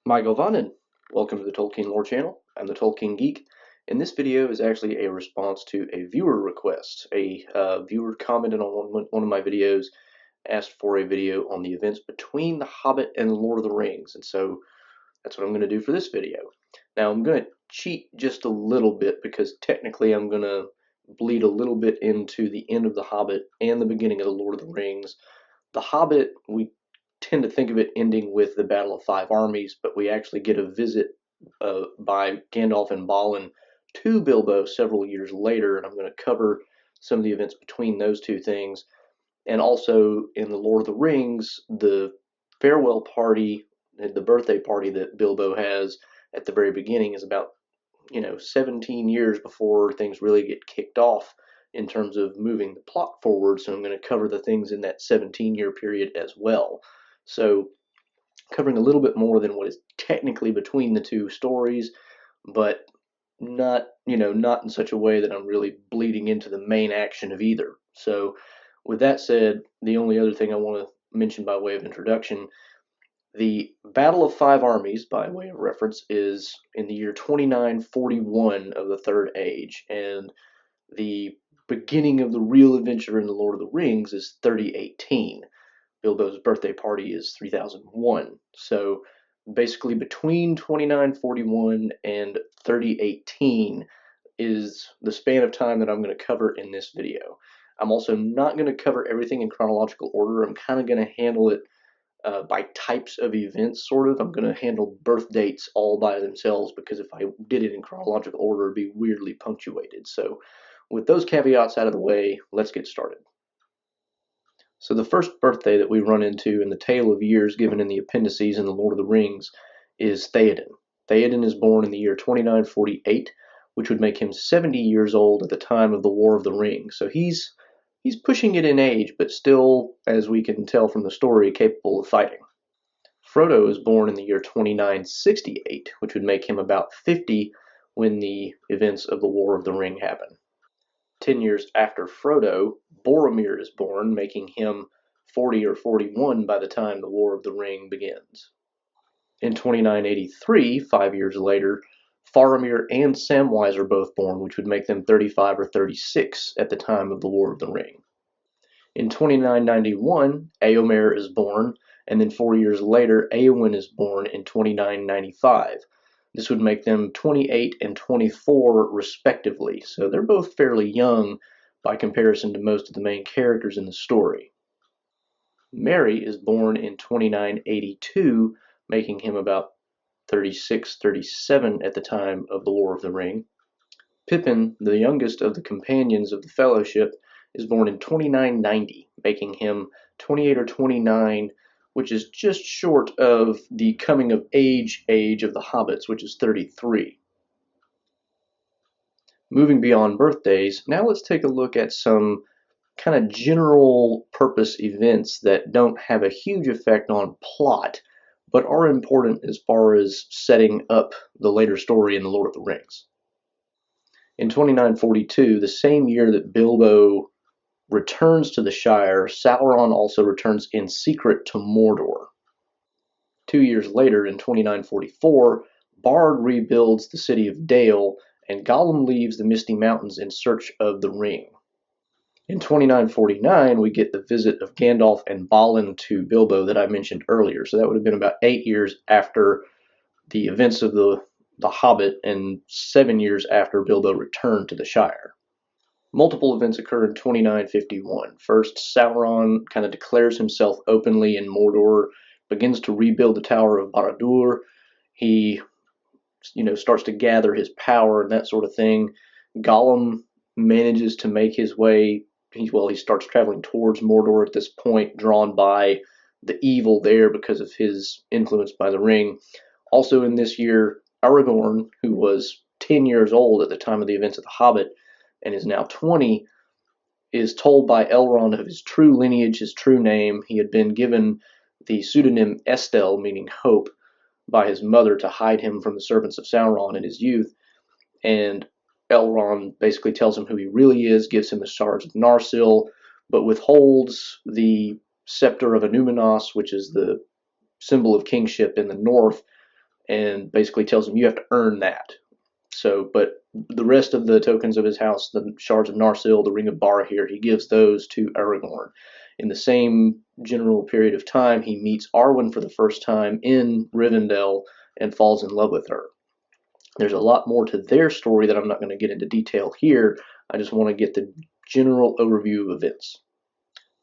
Michael Vannen. Welcome to the Tolkien Lore channel. I'm the Tolkien Geek, and this video is actually a response to a viewer request. A viewer commented on one of my videos, asked for a video on the events between The Hobbit and The Lord of the Rings, and so that's what I'm going to do for this video. Now I'm going to cheat just a little bit because technically I'm going to bleed a little bit into the end of The Hobbit and the beginning of The Lord of the Rings. The Hobbit, we tend to think of it ending with the Battle of Five Armies, but we actually get a visit by Gandalf and Balin to Bilbo several years later, and I'm going to cover some of the events between those two things. And also in The Lord of the Rings, the farewell party, the birthday party that Bilbo has at the very beginning is about 17 years before things really get kicked off in terms of moving the plot forward. So I'm going to cover the things in that 17-year period as well. So covering a little bit more than what is technically between the two stories, but not in such a way that I'm really bleeding into the main action of either. So with that said, the only other thing I want to mention by way of introduction, the Battle of Five Armies, by way of reference, is in the year 2941 of the Third Age, and the beginning of the real adventure in The Lord of the Rings is 3018. Bilbo's birthday party is 3001. So basically between 2941 and 3018 is the span of time that I'm going to cover in this video. I'm also not going to cover everything in chronological order. I'm kind of going to handle it by types of events, sort of. I'm going to handle birth dates all by themselves because if I did it in chronological order, it'd be weirdly punctuated. So with those caveats out of the way, let's get started. So the first birthday that we run into in the tale of years given in the appendices in The Lord of the Rings is Theoden. Theoden is born in the year 2948, which would make him 70 years old at the time of the War of the Ring. So he's pushing it in age, but still, as we can tell from the story, capable of fighting. Frodo is born in the year 2968, which would make him about 50 when the events of the War of the Ring happen. 10 years after Frodo, Boromir is born, making him 40 or 41 by the time the War of the Ring begins. In 2983, 5 years later, Faramir and Samwise are both born, which would make them 35 or 36 at the time of the War of the Ring. In 2991, Éomer is born, and then 4 years later, Éowyn is born in 2995. This would make them 28 and 24 respectively, so they're both fairly young by comparison to most of the main characters in the story. Merry is born in 2982, making him about 36, 37 at the time of the War of the Ring. Pippin, the youngest of the companions of the Fellowship, is born in 2990, making him 28 or 29, which is just short of the coming of age of the Hobbits, which is 33. Moving beyond birthdays, now let's take a look at some kind of general purpose events that don't have a huge effect on plot, but are important as far as setting up the later story in The Lord of the Rings. In 2942, the same year that Bilbo returns to the Shire, Sauron also returns in secret to Mordor. 2 years later, in 2944, Bard rebuilds the city of Dale, and Gollum leaves the Misty Mountains in search of the ring. In 2949, we get the visit of Gandalf and Balin to Bilbo that I mentioned earlier, so that would have been about 8 years after the events of the Hobbit and 7 years after Bilbo returned to the Shire. Multiple events occur in 2951. First, Sauron kind of declares himself openly in Mordor, begins to rebuild the Tower of Barad-dûr. He, starts to gather his power and that sort of thing. Gollum manages to make his way. He starts traveling towards Mordor at this point, drawn by the evil there because of his influence by the ring. Also in this year, Aragorn, who was 10 years old at the time of the events of The Hobbit, and is now 20, is told by Elrond of his true lineage, his true name. He had been given the pseudonym Estel, meaning hope, by his mother to hide him from the servants of Sauron in his youth. And Elrond basically tells him who he really is, gives him the shards of Narsil, but withholds the scepter of Anúminas, which is the symbol of kingship in the north, and basically tells him you have to earn that. So, but the rest of the tokens of his house, the shards of Narsil, the Ring of Barahir, he gives those to Aragorn. In the same general period of time, he meets Arwen for the first time in Rivendell and falls in love with her. There's a lot more to their story that I'm not going to get into detail here. I just want to get the general overview of events.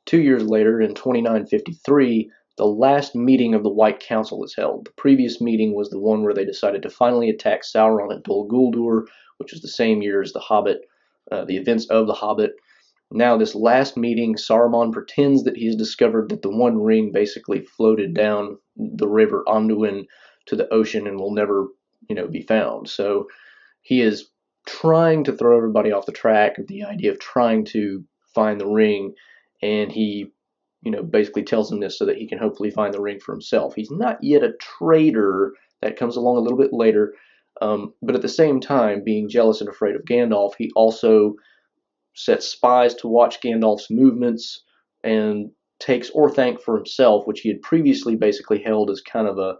2 years later, in 2953, the last meeting of the White Council is held. The previous meeting was the one where they decided to finally attack Sauron at Dol Guldur, which was the same year as the Hobbit, the events of the Hobbit. Now, this last meeting, Saruman pretends that he has discovered that the One Ring basically floated down the river Anduin to the ocean and will never, be found. So he is trying to throw everybody off the track of the idea of trying to find the ring, and he basically tells them this so that he can hopefully find the ring for himself. He's not yet a traitor. That comes along a little bit later. But at the same time, being jealous and afraid of Gandalf, he also sets spies to watch Gandalf's movements and takes Orthanc for himself, which he had previously basically held as kind of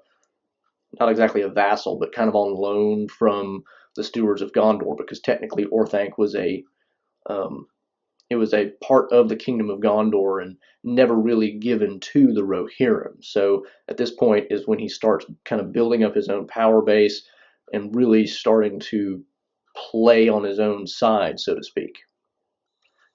not exactly a vassal, but kind of on loan from the stewards of Gondor, because technically Orthanc was it was a part of the kingdom of Gondor and never really given to the Rohirrim. So at this point is when he starts kind of building up his own power base and really starting to play on his own side, so to speak.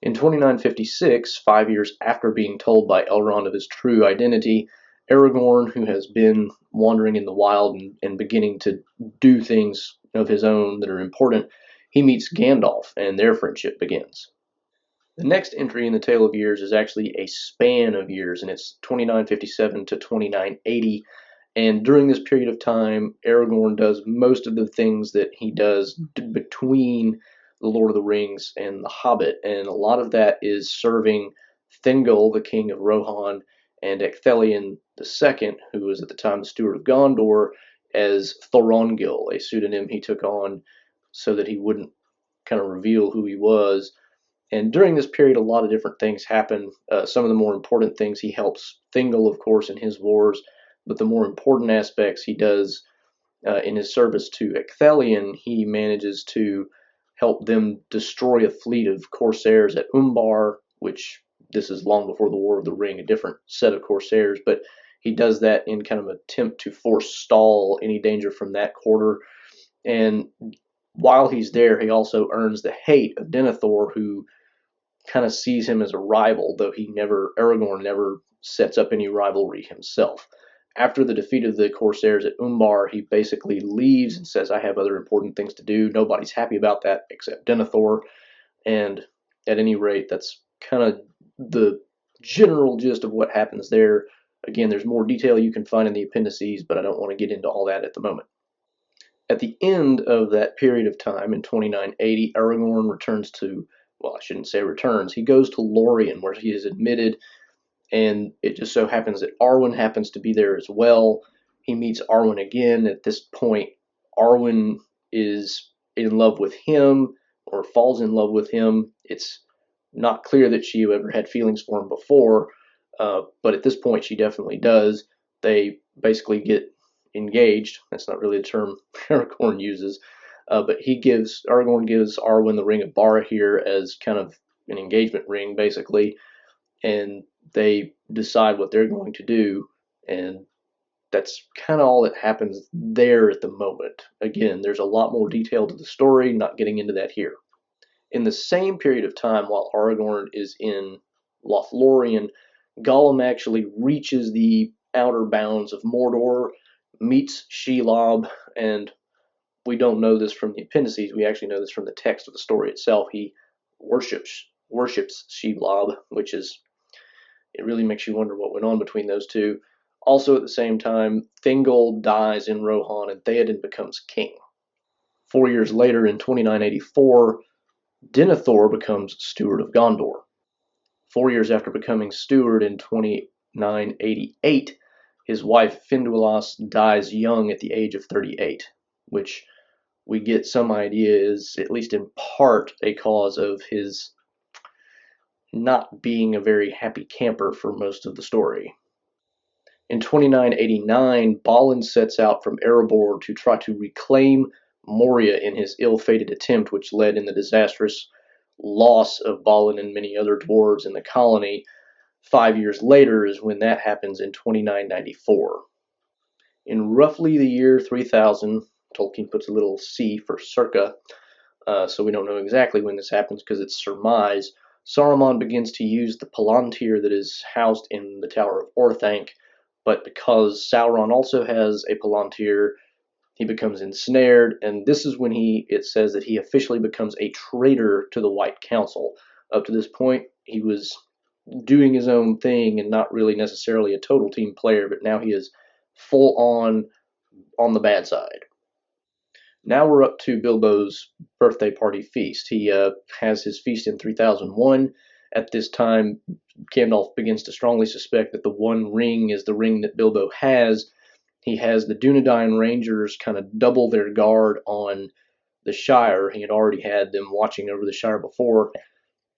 In 2956, 5 years after being told by Elrond of his true identity, Aragorn, who has been wandering in the wild and beginning to do things of his own that are important, he meets Gandalf and their friendship begins. The next entry in the Tale of Years is actually a span of years, and it's 2957 to 2980. And during this period of time, Aragorn does most of the things that he does between The Lord of the Rings and The Hobbit, and a lot of that is serving Thingol, the king of Rohan, and Ecthelion II, who was at the time the steward of Gondor, as Thorongil, a pseudonym he took on so that he wouldn't kind of reveal who he was. And during this period, a lot of different things happen. Some of the more important things, he helps Thingol, of course, in his wars, but the more important aspects he does in his service to Ecthelion, he manages to help them destroy a fleet of corsairs at Umbar, which this is long before the War of the Ring, a different set of corsairs, but he does that in kind of an attempt to forestall any danger from that quarter. And while he's there, he also earns the hate of Denethor, who kind of sees him as a rival, though Aragorn never sets up any rivalry himself. After the defeat of the Corsairs at Umbar, he basically leaves and says, I have other important things to do. Nobody's happy about that except Denethor. And at any rate, that's kind of the general gist of what happens there. Again, there's more detail you can find in the appendices, but I don't want to get into all that at the moment. At the end of that period of time, in 2980, Aragorn returns to, well, I shouldn't say returns, he goes to Lorien, where he is admitted, and it just so happens that Arwen happens to be there as well. He meets Arwen again. At this point, Arwen is in love with him, or falls in love with him. It's not clear that she ever had feelings for him before, but at this point she definitely does. They basically get engaged. That's not really the term Aragorn uses, but Aragorn gives Arwen the Ring of Barahir as kind of an engagement ring, basically, and they decide what they're going to do, and that's kind of all that happens there at the moment. Again, there's a lot more detail to the story, not getting into that here. In the same period of time, while Aragorn is in Lothlorien, Gollum actually reaches the outer bounds of Mordor, meets Shelob, and we don't know this from the appendices, we actually know this from the text of the story itself. He worships Shelob, which it really makes you wonder what went on between those two. Also at the same time, Thingol dies in Rohan and Theoden becomes king. 4 years later, in 2984, Denethor becomes steward of Gondor. 4 years after becoming steward in 2988, his wife Finduilas dies young at the age of 38, which we get some idea is, at least in part, a cause of his not being a very happy camper for most of the story. In 2989, Balin sets out from Erebor to try to reclaim Moria in his ill-fated attempt, which led in the disastrous loss of Balin and many other dwarves in the colony. 5 years later is when that happens in 2994. In roughly the year 3000, Tolkien puts a little C for circa, so we don't know exactly when this happens because it's surmise. Saruman begins to use the Palantir that is housed in the Tower of Orthanc, but because Sauron also has a Palantir, he becomes ensnared, and this is when it says that he officially becomes a traitor to the White Council. Up to this point, he was doing his own thing and not really necessarily a total team player, but now he is full on the bad side. Now we're up to Bilbo's birthday party feast. He has his feast in 3001. At this time, Gandalf begins to strongly suspect that the One Ring is the ring that Bilbo has. He has the Dunedain Rangers kind of double their guard on the Shire. He had already had them watching over the Shire before.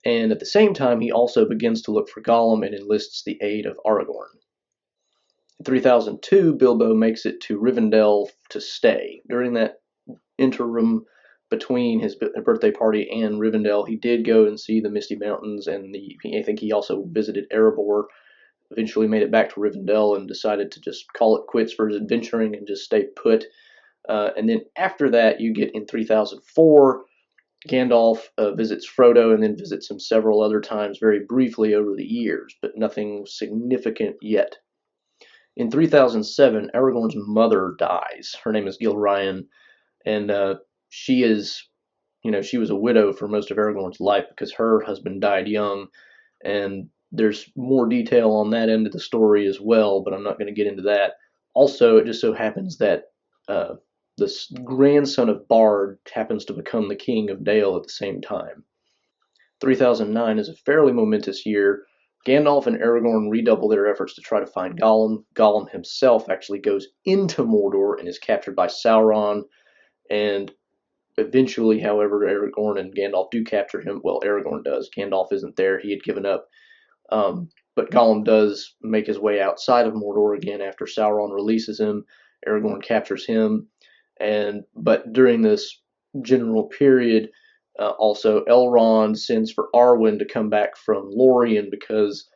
And at the same time, he also begins to look for Gollum and enlists the aid of Aragorn. In 3002, Bilbo makes it to Rivendell to stay. During that interim between his birthday party and Rivendell, he did go and see the Misty Mountains, and I think he also visited Erebor. Eventually made it back to Rivendell and decided to just call it quits for his adventuring and just stay put. And then after that, you get in 3004, Gandalf visits Frodo and then visits him several other times very briefly over the years, but nothing significant yet. In 3007, Aragorn's mother dies. Her name is Gilraen, and she was a widow for most of Aragorn's life because her husband died young, and there's more detail on that end of the story as well, but I'm not going to get into that. Also, it just so happens that the grandson of Bard happens to become the king of Dale at the same time. 3009 is a fairly momentous year. Gandalf and Aragorn redouble their efforts to try to find Gollum. Gollum himself actually goes into Mordor and is captured by Sauron, and eventually, however, Aragorn and Gandalf do capture him. Well, Aragorn does. Gandalf isn't there. He had given up. But Gollum does make his way outside of Mordor again after Sauron releases him. Aragorn captures him. But during this general period, also Elrond sends for Arwen to come back from Lorien because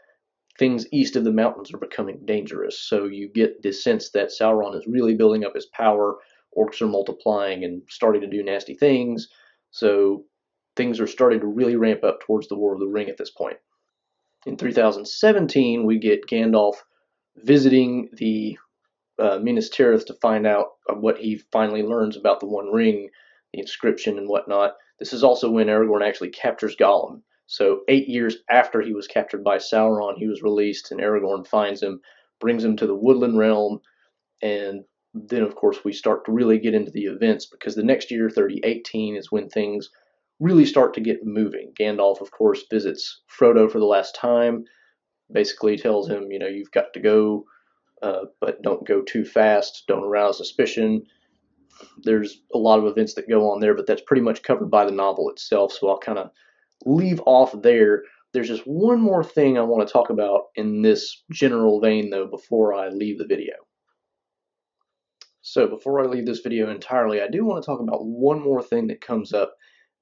things east of the mountains are becoming dangerous. So you get this sense that Sauron is really building up his power. Orcs are multiplying and starting to do nasty things. So things are starting to really ramp up towards the War of the Ring at this point. In 3017, we get Gandalf visiting the Minas Tirith to find out what he finally learns about the One Ring, the inscription and whatnot. This is also when Aragorn actually captures Gollum. So 8 years after he was captured by Sauron, he was released, and Aragorn finds him, brings him to the Woodland Realm, and then, of course, we start to really get into the events, because the next year, 3018, is when things really start to get moving. Gandalf, of course, visits Frodo for the last time, basically tells him, you've got to go, but don't go too fast, don't arouse suspicion. There's a lot of events that go on there, but that's pretty much covered by the novel itself, so I'll kind of leave off there. There's just one more thing I want to talk about in this general vein, though, before I leave the video. So before I leave this video entirely, I do want to talk about one more thing that comes up,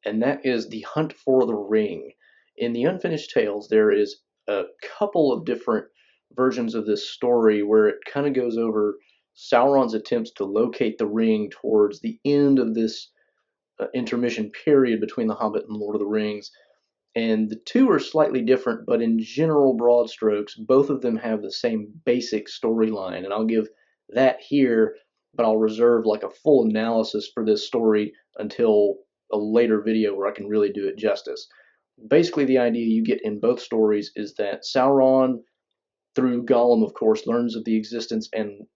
and that is the hunt for the ring. In the Unfinished Tales, there is a couple of different versions of this story where it kind of goes over Sauron's attempts to locate the ring towards the end of this intermission period between The Hobbit and Lord of the Rings. And the two are slightly different, but in general broad strokes, both of them have the same basic storyline, and I'll give that here, but I'll reserve like a full analysis for this story until a later video where I can really do it justice. Basically, the idea you get in both stories is that Sauron, through Gollum, of course, learns of the existence and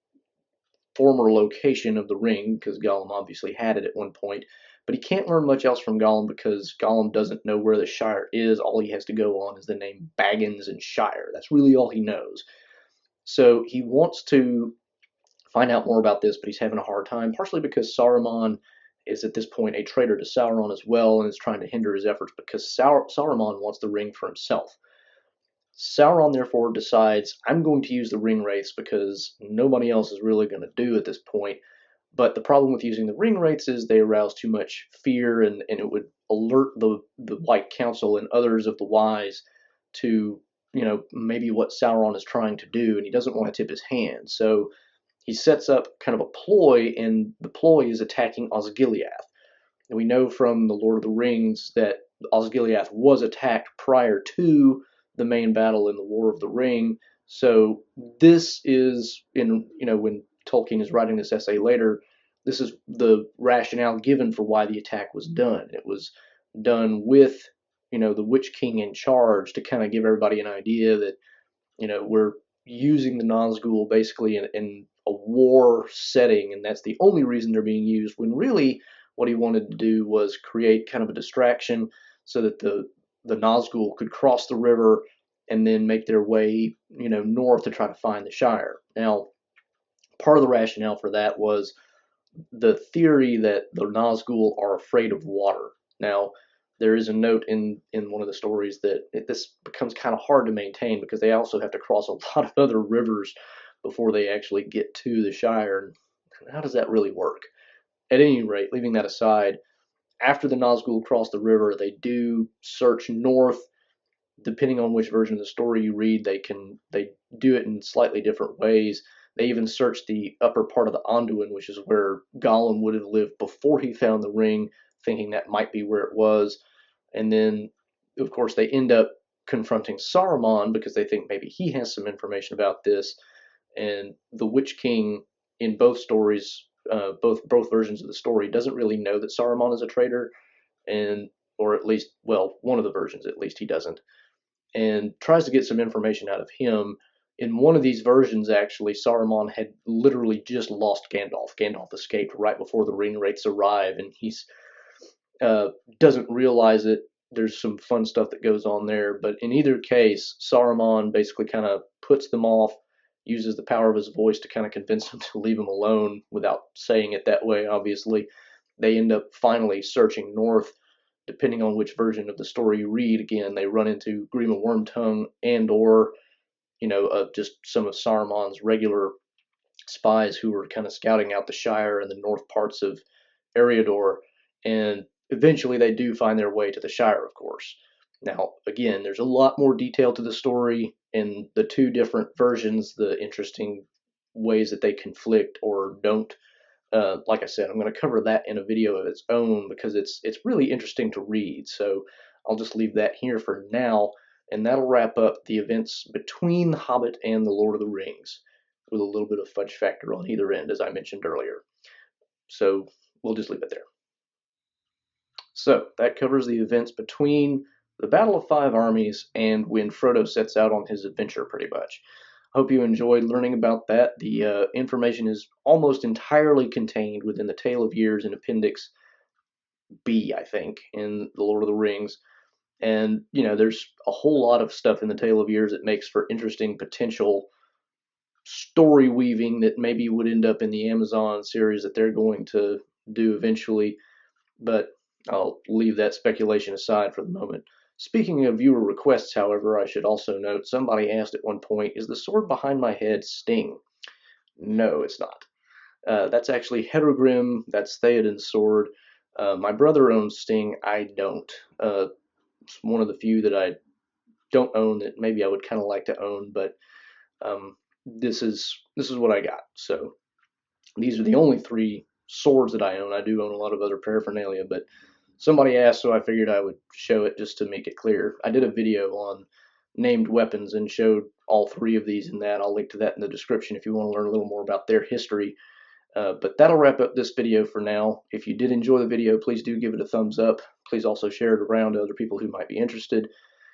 former location of the ring, because Gollum obviously had it at one point, but he can't learn much else from Gollum because Gollum doesn't know where the Shire is. All he has to go on is the name Baggins and Shire. That's really all he knows. So he wants to find out more about this, but he's having a hard time, partially because Saruman is at this point a traitor to Sauron as well and is trying to hinder his efforts because Saruman wants the ring for himself. Sauron therefore decides, I'm going to use the ring wraiths because nobody else is really going to do at this point. But the problem with using the ring wraiths is they arouse too much fear, and it would alert the White Council and others of the wise to, maybe what Sauron is trying to do, and he doesn't want to tip his hand. So he sets up kind of a ploy, and the ploy is attacking Osgiliath. And we know from The Lord of the Rings that Osgiliath was attacked prior to the main battle in the War of the Ring. So this is, when Tolkien is writing this essay later, this is the rationale given for why the attack was done. It was done with, the Witch King in charge to kind of give everybody an idea that, we're using the Nazgul basically in a war setting, and that's the only reason they're being used, when really what he wanted to do was create kind of a distraction so that the Nazgul could cross the river and then make their way, north to try to find the Shire. Now, part of the rationale for that was the theory that the Nazgul are afraid of water. Now, there is a note in one of the stories that this becomes kind of hard to maintain because they also have to cross a lot of other rivers before they actually get to the Shire. And how does that really work? At any rate, leaving that aside, after the Nazgul cross the river, they do search north. Depending on which version of the story you read, they do it in slightly different ways. They even search the upper part of the Anduin, which is where Gollum would have lived before he found the ring, thinking that might be where it was. And then, of course, they end up confronting Saruman because they think maybe he has some information about this. And the Witch King in both stories, both versions of the story, doesn't really know that Saruman is a traitor, or at least, well, one of the versions at least he doesn't, and tries to get some information out of him. In one of these versions, actually, Saruman had literally just lost Gandalf. Gandalf escaped right before the ring wraiths arrive, and he's doesn't realize it. There's some fun stuff that goes on there, but in either case, Saruman basically kind of puts them off, uses the power of his voice to kind of convince them to leave him alone without saying it that way, obviously. They end up finally searching north. Depending on which version of the story you read, again, they run into Grima Wormtongue and/or, just some of Saruman's regular spies who were kind of scouting out the Shire and the north parts of Eriador, and eventually they do find their way to the Shire, of course. Now, again, there's a lot more detail to the story in the two different versions, the interesting ways that they conflict or don't. Like I said, I'm going to cover that in a video of its own because it's really interesting to read. So I'll just leave that here for now, and that'll wrap up the events between The Hobbit and The Lord of the Rings, with a little bit of fudge factor on either end, as I mentioned earlier. So we'll just leave it there. So that covers the events between the Battle of Five Armies and when Frodo sets out on his adventure, pretty much. Hope you enjoyed learning about that. The information is almost entirely contained within the Tale of Years in Appendix B, I think, in The Lord of the Rings. And, there's a whole lot of stuff in the Tale of Years that makes for interesting potential story weaving that maybe would end up in the Amazon series that they're going to do eventually. But I'll leave that speculation aside for the moment. Speaking of viewer requests, however, I should also note somebody asked at one point, is the sword behind my head Sting? No, it's not. That's actually Hedrogrim, that's Theoden's sword. My brother owns Sting, I don't. It's one of the few that I don't own that maybe I would kind of like to own, but this is what I got. So these are the only three swords that I own. I do own a lot of other paraphernalia, but somebody asked, so I figured I would show it just to make it clear. I did a video on named weapons and showed all three of these in that. I'll link to that in the description if you want to learn a little more about their history. But that'll wrap up this video for now. If you did enjoy the video, please do give it a thumbs up. Please also share it around to other people who might be interested.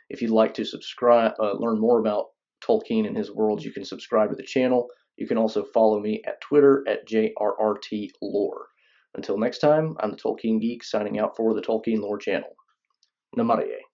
If you'd like to subscribe, learn more about Tolkien and his worlds, you can subscribe to the channel. You can also follow me at Twitter at JRRTLore. Until next time, I'm the Tolkien Geek signing out for the Tolkien Lore channel. Namaste.